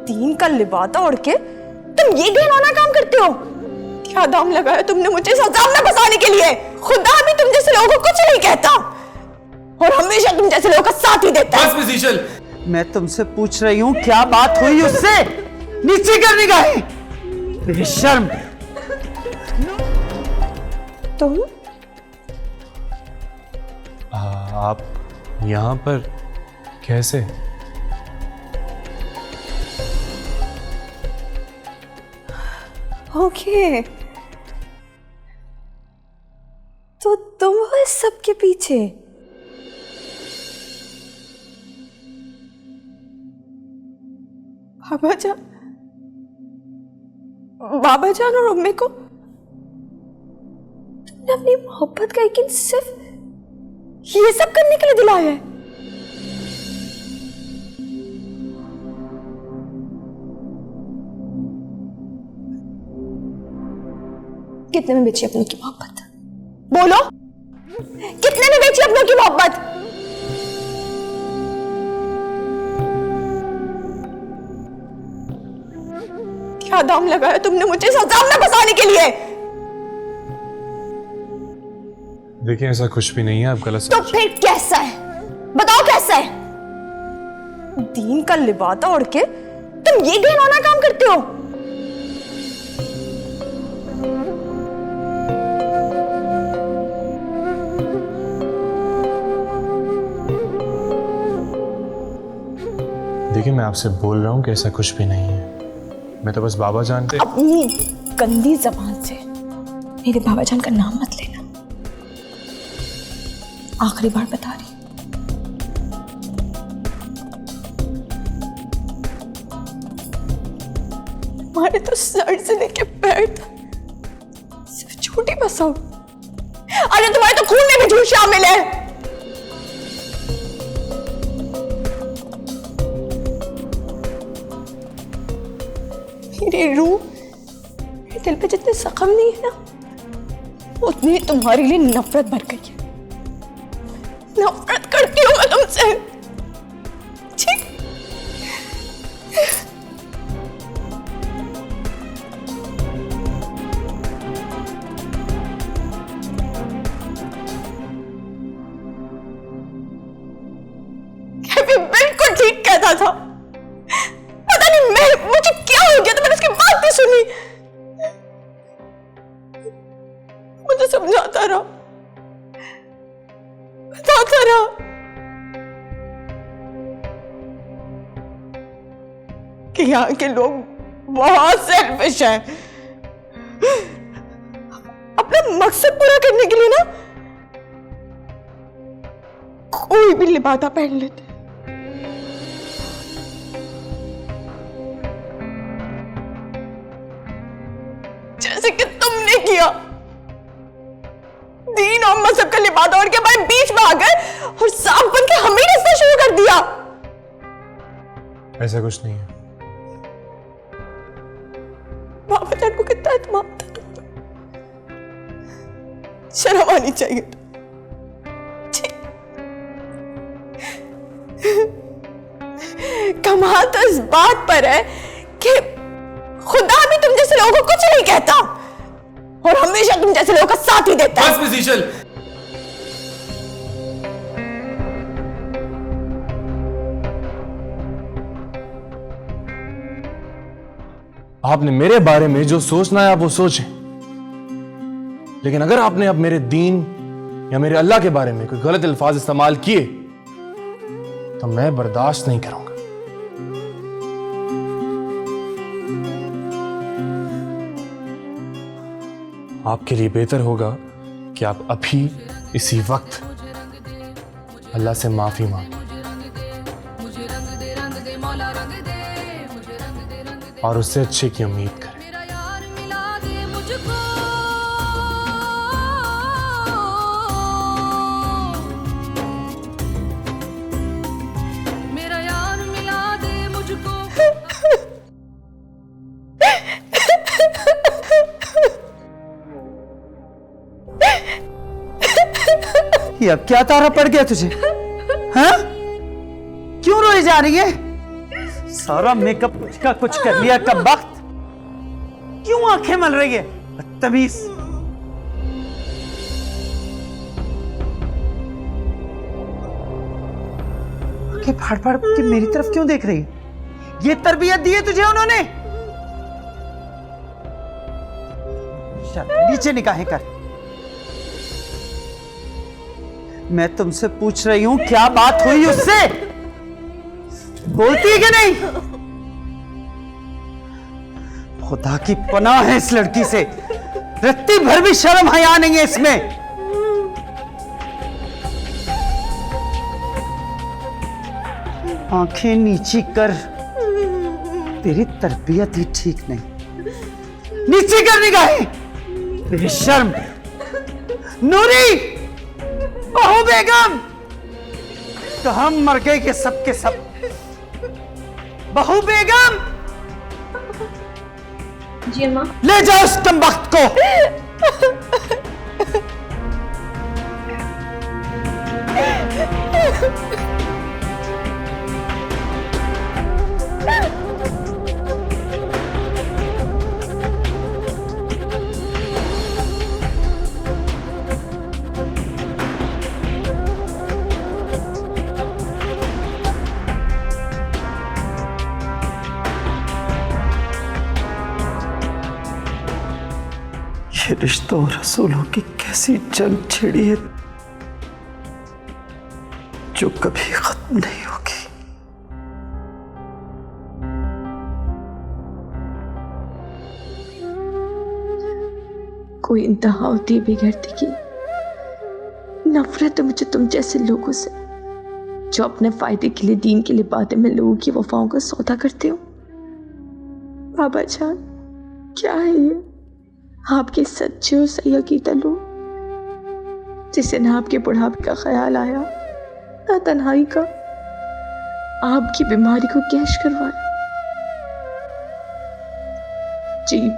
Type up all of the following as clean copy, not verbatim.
दीन का लिबादा ओढ़ के तुम ये घिनौना काम करते हो। क्या दाम लगाया तुमने मुझे सजाम में फंसाने के लिए। खुदा भी तुम जैसे लोगों को कुछ नहीं कहता और हमेशा तुम जैसे लोगों का साथ ही देता है। बस मिशील, मैं तुमसे पूछ रही हूँ क्या बात हुई उससे? नीचे कर निगाहें, बेशर्म। तुम आप यहाँ पर कैसे? ओके, तो तुम हो इस सब के पीछे। बाबा जान और अम्मी को तुमने अपनी मोहब्बत का यकीन सिर्फ ये सब करने के लिए दिलाया है। कितने में बेची अपनों की मोहब्बत? बोलो, कितने में बेची अपनों की मोहब्बत? क्या दाम लगाया तुमने मुझे सजाम में फंसाने के लिए? देखिए ऐसा कुछ भी नहीं है, आप गलत तो फिर कैसा है? बताओ कैसा है? दीन का लिबादा ओढ़ के तुम ये घिनौना काम करते हो। देखिए मैं आपसे बोल रहा हूँ कि ऐसा कुछ भी नहीं है। मैं तो बस बाबा जान पे अपनी गंदी जबान से मेरे बाबा जान का नाम मत लेना। आखिरी बार बता रही। हमारे तो सर से लेके पैर तक सिर्फ छोटी बसाओ। अरे तुम्हारे तो खून में भी झूठ शामिल है। मेरी रूह, मेरे दिल पे जितने जख्म नहीं है ना, उतनी तुम्हारे लिए नफरत भर गई है। नफरत करती हूं मैं तुमसे। ठीक, बिल्कुल ठीक कहता था। पता नहीं मुझे क्या हो गया तो मैंने उसकी बात नहीं सुनी। मुझे समझाता रहा, बताता रहा। कि यहाँ के लोग बहुत सेल्फिश हैं। अपना मकसद पूरा करने के लिए ना कोई भी लिबादा पहन लेते। जैसे कि तुमने किया। दीन और मजहब का लिबादा ओढ़ के हमारे बीच में आ गए और सांप बन के हमें रिश्ता शुरू कर दिया। ऐसा कुछ नहीं है। बाबा जान को कितना एतमाद था तुम पर। शर्म आनी चाहिए। कमाल तो इस बात पर है कि खुदा भी तुम जैसे लोगों को कुछ नहीं कहता और हमेशा तुम जैसे लोगों का साथ ही देता है। बस मिशील, आपने मेरे बारे में जो सोचना है आप वो सोचें, लेकिन अगर आपने अब मेरे दीन या मेरे अल्लाह के बारे में कोई गलत अल्फाज इस्तेमाल किए तो मैं बर्दाश्त नहीं करूंगा। आपके लिए बेहतर होगा कि आप अभी इसी वक्त अल्लाह से माफी मांगें और उससे अच्छे की उम्मीद करें। ये अब क्या तारा पड़ गया तुझे? हाँ? क्यों रोई जा रही है? सारा मेकअप का कुछ कर लिया कब वक्त, क्यों आंखें मल रही है बदतमीज। आंखें फाड़ फाड़ के मेरी तरफ क्यों देख रही है? ये तरबियत दी है तुझे उन्होंने? चल नीचे निकाहें कर। मैं तुमसे पूछ रही हूं क्या बात हुई उससे, बोलती है कि नहीं? खुदा की पनाह है इस लड़की से, रत्ती भर भी शर्म हया नहीं है इसमें। आंखें नीची कर, तेरी तरबियत ही ठीक नहीं। नीचे कर निगाहें बेशर्म। नूरी, बहू बेगम, तो हम मर गए के सब के सब। बहू बेगम, जी माँ। ले जाओ उस कमबख्त को। ये रिश्तों और रसूलों की कैसी जंग छिड़ी है जो कभी खत्म नहीं होगी। कोई इंतहा होती है बेगैरती की। नफरत है मुझे तुम जैसे लोगों से जो अपने फायदे के लिए, दीन के लिए बातें में लोगों की वफाओं का सौदा करते हो। बाबा जान, क्या है ये? आपके सच्चे और सही अकीदा लोग जिसे ना आपके बुढ़ापे का ख्याल आया, ना तन्हाई का, आपकी बीमारी को कैश करवाया। अजीब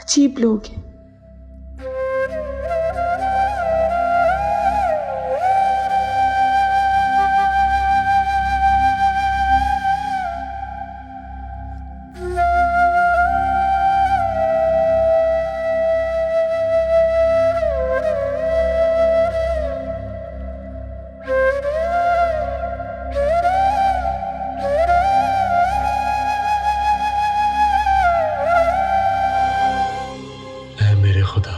अजीब लोग हैं। खुदा,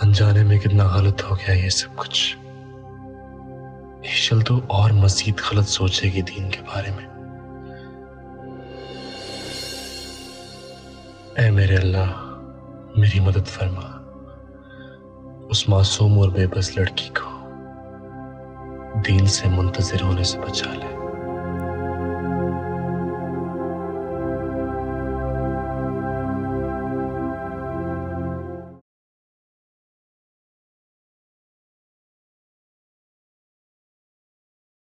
अनजाने में कितना गलत हो गया ये सब कुछ। ईशल तो और मजीद गलत सोचेगी दीन के बारे में। ऐ मेरे अल्लाह, मेरी मदद फरमा, उस मासूम और बेबस लड़की को दीन से मुंतजिर होने से बचा ले।